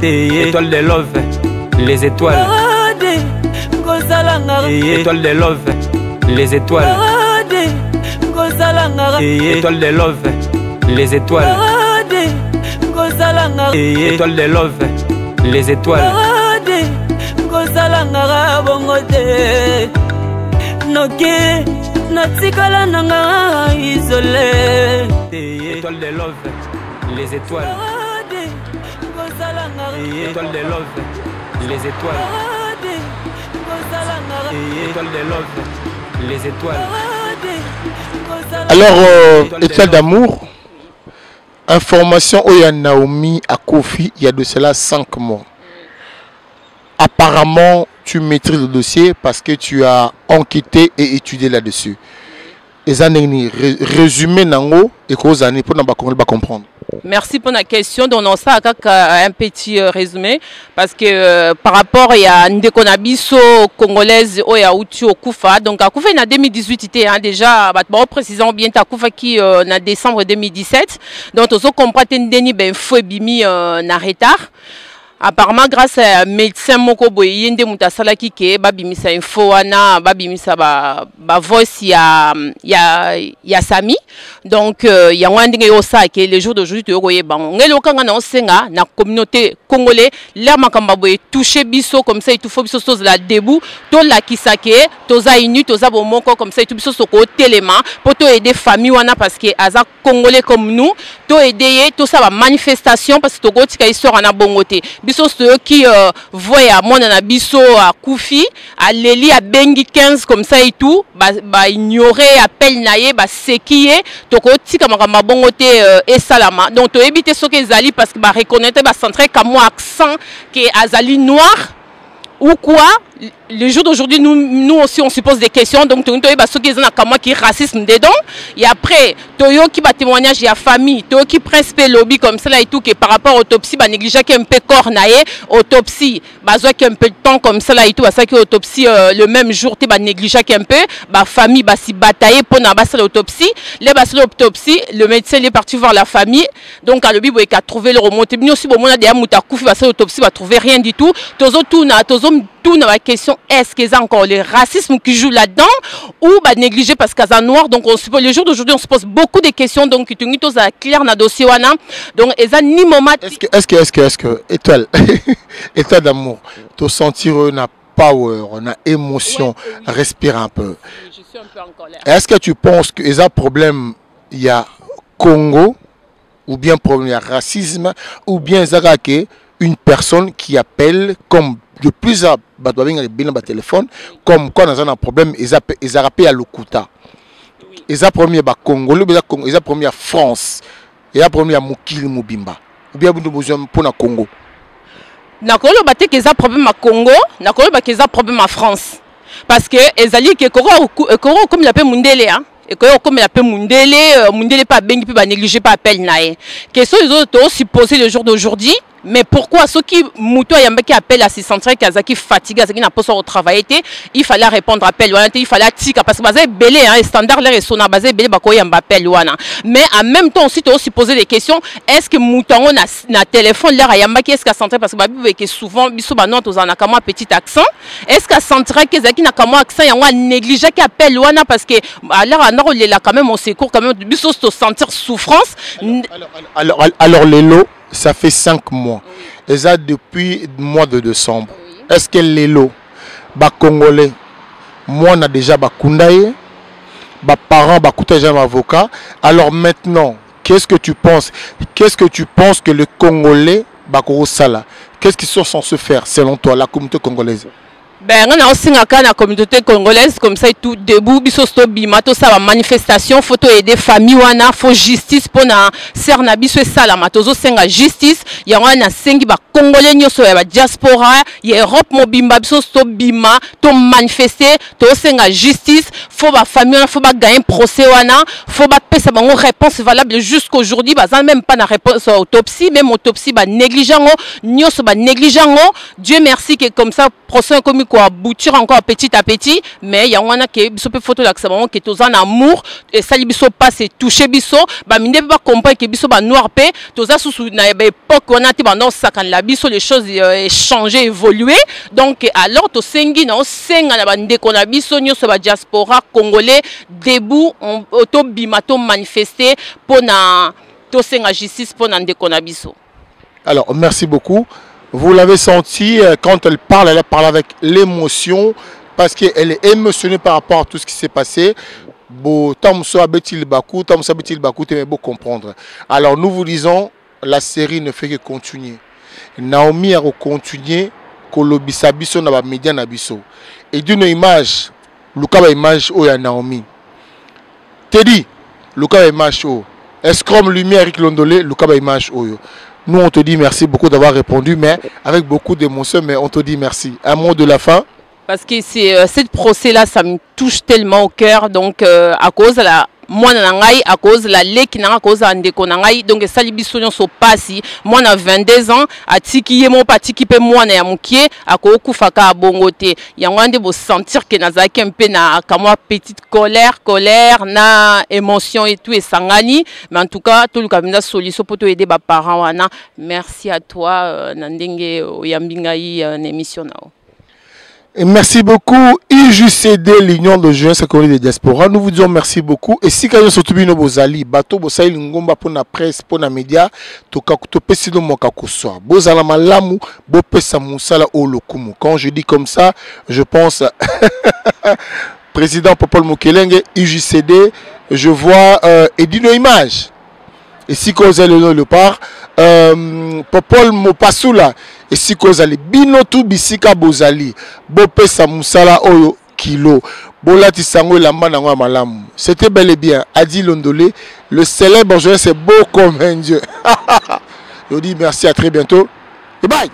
Étoile de love, les étoiles. Étoile de love, les étoiles. Étoile de love, les étoiles. Étoile de love, les étoiles. Natikala nanga isolé. Étoile de love, les étoiles. Étoile de love, les étoiles. Étoile de love, les étoiles. Alors, étoile d'amour, information où il y a Naomi à Kofi, il y a de cela 5 mois. Apparemment, tu maîtrises le dossier parce que tu as enquêté et étudié là-dessus. Et ça, résumé nango et cause année pour ne comprendre. Merci pour la question. Donc, on a un petit résumé parce que par rapport à Ndekonabiso congolaise au Yaouti au Koufa. Donc, à Koufa, en 2018, il était déjà, précisons bien, à Koufa qui en décembre 2017. Donc, on comprend que Ndeni ben fou bimi en retard. Apparemment, grâce à un médecin moko boye yende mutasala kike babimisa info wana babimisa ba voice ya Sami. Donc ya ngandinga yo sa ke les jours d'aujourd'hui to koye bango ngelo kanga na osenga na communauté congolais la makamba boye toucher biso comme ça et tout faut biso chose la debout to la kisake to za inu to za bomoko comme ça et tout biso soko téléma pour to aider famille wana parce que aza congolais comme nous to aider to ça ba manifestation parce que to gotika histoire na bongote biso ceux qui voient à mon anabiso à Koufi à Leli à Bengi 15 comme ça et tout bah ignorer appel naie bah c'est qui est toko tika makamba bongote et salama donc to éviter ce que zali parce que bah reconnaître bah centrer comme moi accent que azali noir ou quoi. Le jour d'aujourd'hui, nous aussi, on se pose des questions. Donc, ceux qui ont qui racisme dedans. Et après, Toyo qui va témoignage, il y a famille. Toyo qui presque lobby comme cela et tout, que par rapport à l'autopsie, bah, négliger un peu corps naïe, autopsie, bah, qui un peu de temps comme cela et tout, ça qui autopsie le même jour, tu vas négliger un peu, bah, famille, bah, si batailler pour n'abattre l'autopsie. Les bah, l'autopsie, le médecin est parti voir la famille. Donc, à l'objet, il a trouvé le remonté. Nous aussi, bon, on a des amoutakouf, bah, l'autopsie, va trouver rien du tout. Tozo tout dans la question, est-ce qu'il y a encore le racisme qui joue là-dedans ou bah, négligé parce qu'il y a noir. Donc, le jour d'aujourd'hui, on se pose beaucoup de questions. Donc, tu es clair dans le dossier. Donc, il y a ni moment. Est-ce que, étoile, état d'amour, te sentir on power, on a émotion, oui. Respirer un peu. Je suis un peu en colère. Est-ce que tu penses qu'il y a un problème, il y a Congo, ou bien problème, il y a racisme, ou bien il y a une personne qui appelle comme de plus à téléphone comme quand on a un problème ils ont rappelé à l'Okuta ils ont premier à Congo ils ont premier à France ils ont premier à Mokili Mobimba ou bien besoin pour na Congo nakolo baté qu'ils ont problème à Congo nakolo ba qu'ils ont problème à France parce que ezali que Koro comme il appelle Mundele hein et comme il appelle Mundele pas bengi pas négliger pas appel naé question ils ont supposé le jour d'aujourd'hui. Mais pourquoi ceux qui mouton qui appellent à ces centres qui fatiguent, qui n'a pas au travail, il fallait répondre à appel, il fallait tika parce que basé belé hein standard là et son basé belé bako yamba appel wana. Mais en même temps aussi tu aussi poser des questions, est-ce que mouton na téléphone là yamba qui est-ce qu'à centre parce que babi que souvent biso ba non to za na kama petit accent, est-ce qu'à centre qui na kama accent yanga négligé qui appelle wana parce que alors on est là quand même on secours quand même biso to sentir souffrance. Alors les lots ça fait 5 mois. Et ça depuis le mois de décembre. Oui. Est-ce que les lots, les Congolais, moi on a déjà les Kundaye, les parents, les déjà avocat. Alors maintenant, qu'est-ce que tu penses? Qu'est-ce que tu penses que le Congolais, qu'est-ce qu'ils sont censés faire selon toi, la communauté congolaise? Ben, on a aussi la communauté congolaise comme ça et tout debout, bisosto bimato ça va manifestation, photo aider famille wana, faut justice pour na serna biso ça la matozo senga justice, ya wana sengi ba congolais nyoso ya ba diaspora, ya Europe mobimba bisosto bima, to manifester, to senga justice, faut ba famille wana, faut ba gagner procès wana, faut ba pesa bango réponse valable jusqu'aujourd'hui, ba même pas na réponse autopsie, même autopsie ba négligent, nyoso ba négligent, Dieu merci que comme ça procès comme quoi aboutir encore petit à petit mais ya wana ke biso pe photo la que que tous en amour et ça biso pas c'est toucher biso ba minde pas comprendre que biso ba noir pe toza sous na époque on a ti ba non sakan la biso les choses changé évolué donc alors to sengi na senga na ba ndeko na biso nyoso ba diaspora congolais debout auto bimato manifester pour na to senga justice pour na ndeko na biso. Alors merci beaucoup. Vous l'avez senti, quand elle parle avec l'émotion, parce qu'elle est émotionnée par rapport à tout ce qui s'est passé. comprendre. Alors nous vous disons, la série ne fait que continuer. Naomi a continué, kolobisa biso na ba média na biso. Et d'une image, Luka ba image o ya Naomi. Teddy, Luka ba image o. Escrom lumière Eric Londolé, Luka ba image o yo. Nous, on te dit merci beaucoup d'avoir répondu, mais avec beaucoup d'émotion, mais on te dit merci. Un mot de la fin? Parce que cette procès-là, ça me touche tellement au cœur. Donc, à cause de la moi, à cause de la lei qui n'a à cause de Ndekonangai, donc ça libération so passi. Moi, na 22 ans, à tiki mon pati qui peut moi na yamukie, à cause kufaka bongote. Yangwande bo sentir que nazaki un peu na kamwa petite colère, na émotion et tout et sangani. Mais en tout cas, tout le cabinet solution pour aider ba parents wana. Merci à toi, Nandenge oyambingai émission nao. Et merci beaucoup, IJCD, l'Union de Jeunesse et Congolais de Diaspora. Nous vous disons merci beaucoup. Et si vous surtout bien bozali, bateau bosai lingomba pour la presse, pour la média, to pesi no mokakuswa. Bozala malamu, bo pesa musala o lokumu. Quand je dis comme ça, je pense président Popol Mokelenge, IJCD, je vois Edino Image. Et si vous allez le part, Popol Mopasula. Et si vous allez binotu bisika bozali, bopesa musala oyo kilo, bolati sango lamba nango malamu. C'était bel et bien Adi Londolé, le célèbre jeune, c'est beau comme un dieu. Je vous dis merci, à très bientôt. Et bye.